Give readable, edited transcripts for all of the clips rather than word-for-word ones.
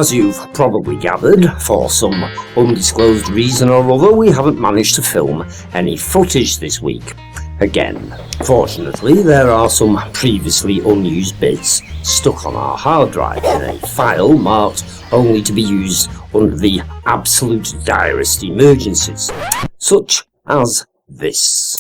As you've probably gathered, for some undisclosed reason or other, we haven't managed to film any footage this week. Again, fortunately, there are some previously unused bits stuck on our hard drive in a file marked only to be used under the absolute direst emergencies, such as this.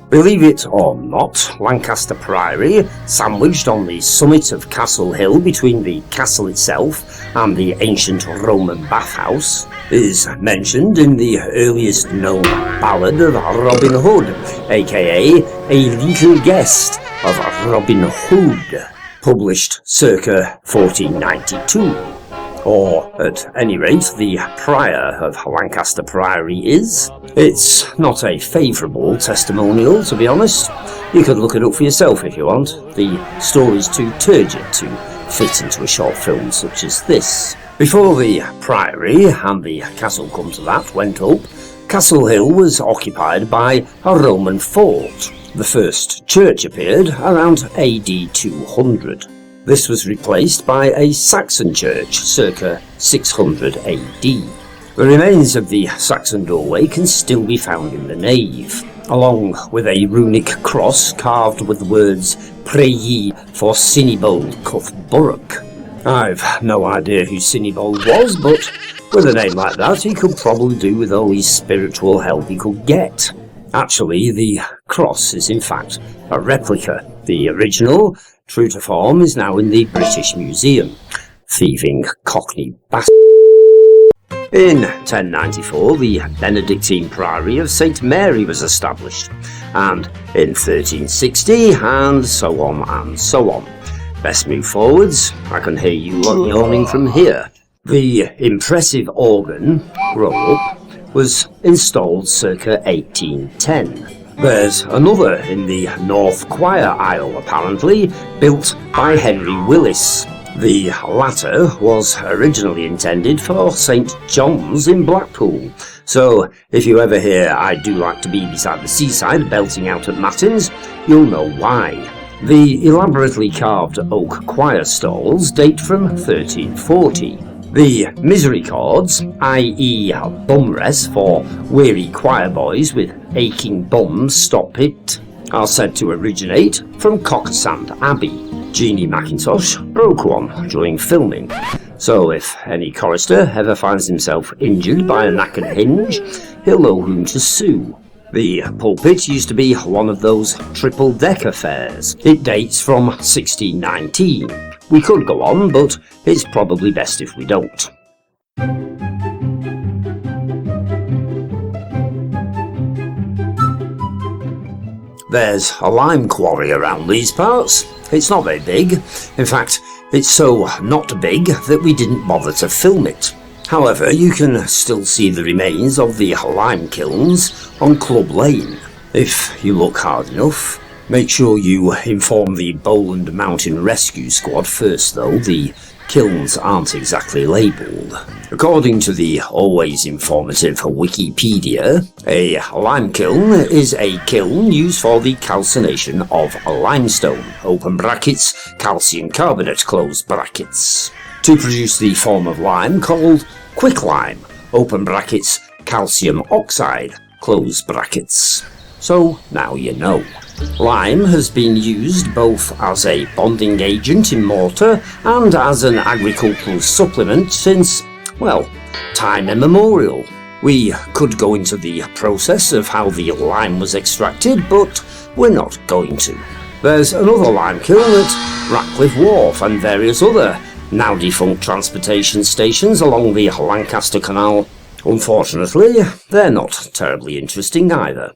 Believe it or not, Lancaster Priory, sandwiched on the summit of Castle Hill between the castle itself and the ancient Roman bathhouse, is mentioned in the earliest known ballad of Robin Hood, aka A Little Guest of Robin Hood, published circa 1492. Or, at any rate, the prior of Lancaster Priory is. It's not a favourable testimonial, to be honest. You could look it up for yourself if you want. The story's too turgid to fit into a short film such as this. Before the Priory, and the castle come to that, went up, Castle Hill was occupied by a Roman fort. The first church appeared around AD 200. This was replaced by a Saxon church circa 600 AD. The remains of the Saxon doorway can still be found in the nave, along with a runic cross carved with the words Pray ye for Sinibald Cuthburrock. I've no idea who Sinibald was, but with a name like that he could probably do with all his spiritual help he could get. Actually, the cross is in fact a replica. The original, true to form, is now in the British Museum. Thieving Cockney bastard. In 1094, the Benedictine Priory of St Mary was established, and in 1360, and so on and so on. Best move forwards. I can hear you lot yawning from here. The impressive organ, roll up, was installed circa 1810. There's another in the North Choir aisle, apparently, built by Henry Willis. The latter was originally intended for St John's in Blackpool, so if you ever hear I do like to be beside the seaside belting out at matins, you'll know why. The elaborately carved oak choir stalls date from 1340. The misericords, i.e. bumrest for weary choir boys with aching bums stop it, are said to originate from Cockasand Abbey. Jeannie Mackintosh broke one during filming, so if any chorister ever finds himself injured by a knackered hinge, he'll know whom to sue. The pulpit used to be one of those triple-deck affairs. It dates from 1619. We could go on, but it's probably best if we don't. There's a lime quarry around these parts. It's not very big. In fact, it's so not big that we didn't bother to film it. However, you can still see the remains of the lime kilns on Club Lane. If you look hard enough. Make sure you inform the Bowland Mountain Rescue Squad first though, the kilns aren't exactly labelled. According to the always informative Wikipedia, a lime kiln is a kiln used for the calcination of limestone, open brackets, calcium carbonate, close brackets, to produce the form of lime called quicklime, open brackets, calcium oxide, close brackets. So now you know. Lime has been used both as a bonding agent in mortar and as an agricultural supplement since, well, time immemorial. We could go into the process of how the lime was extracted, but we're not going to. There's another lime kiln at Ratcliffe Wharf and various other now defunct transportation stations along the Lancaster Canal. Unfortunately, they're not terribly interesting either.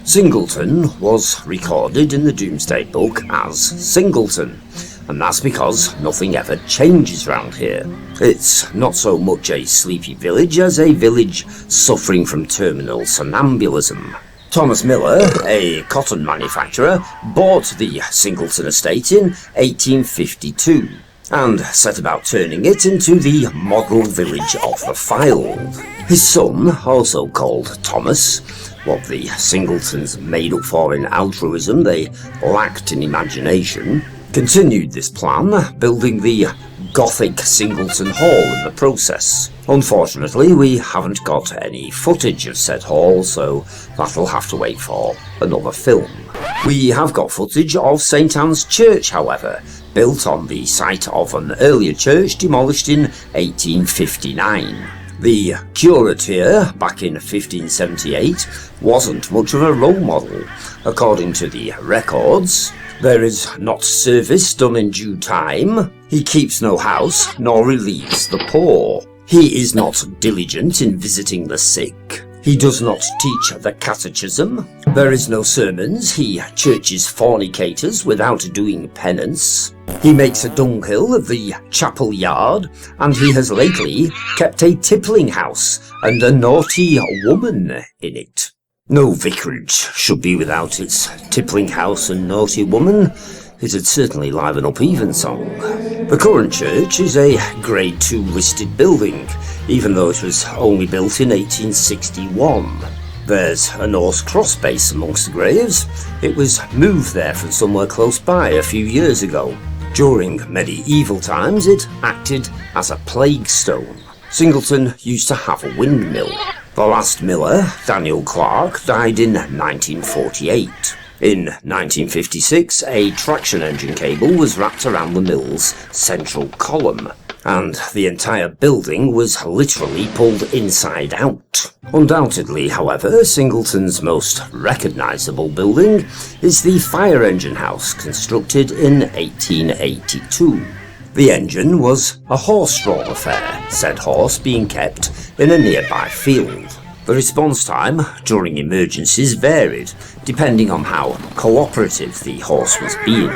Singleton was recorded in the Domesday Book as Singleton, and that's because nothing ever changes round here. It's not so much a sleepy village as a village suffering from terminal somnambulism. Thomas Miller, a cotton manufacturer, bought the Singleton estate in 1852, and set about turning it into the model village of the Fylde. His son, also called Thomas, what the Singletons made up for in altruism they lacked in imagination, continued this plan, building the Gothic Singleton Hall in the process. Unfortunately, we haven't got any footage of said hall, so that'll have to wait for another film. We have got footage of St Anne's Church, however, built on the site of an earlier church demolished in 1859. The curate here, back in 1578, wasn't much of a role model. According to the records, there is not service done in due time, he keeps no house, nor relieves the poor. He is not diligent in visiting the sick. He does not teach the catechism. There is no sermons. He churches fornicators without doing penance. He makes a dunghill of the chapel yard, and he has lately kept a tippling house and a naughty woman in it. No vicarage should be without its tippling house and naughty woman. It'd certainly liven up Evensong. The current church is a Grade 2 listed building, even though it was only built in 1861. There's a Norse cross base amongst the graves. It was moved there from somewhere close by a few years ago. During medieval times, it acted as a plague stone. Singleton used to have a windmill. The last miller, Daniel Clark, died in 1948. In 1956, a traction engine cable was wrapped around the mill's central column, and the entire building was literally pulled inside out. Undoubtedly, however, Singleton's most recognisable building is the fire engine house, constructed in 1882. The engine was a horse-drawn affair, said horse being kept in a nearby field. The response time during emergencies varied, depending on how cooperative the horse was being.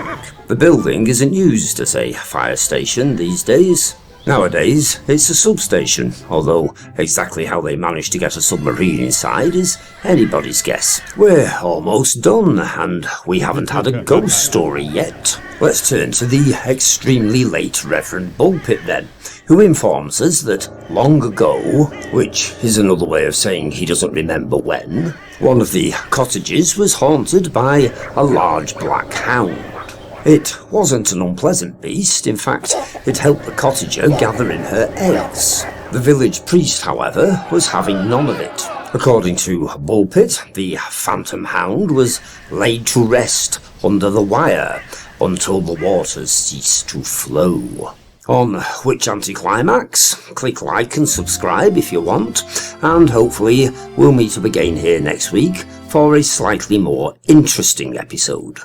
The building isn't used as a fire station these days. Nowadays, it's a substation, although exactly how they managed to get a submarine inside is anybody's guess. We're almost done, and we haven't had a ghost story yet. Let's turn to the extremely late Reverend Bulpit then, who informs us that long ago, which is another way of saying he doesn't remember when, one of the cottages was haunted by a large black hound. It wasn't an unpleasant beast, in fact, it helped the cottager gather in her eggs. The village priest, however, was having none of it. According to Bulpit, the phantom hound was laid to rest under the wire until the waters ceased to flow. On which anticlimax, click like and subscribe if you want, and hopefully we'll meet up again here next week for a slightly more interesting episode.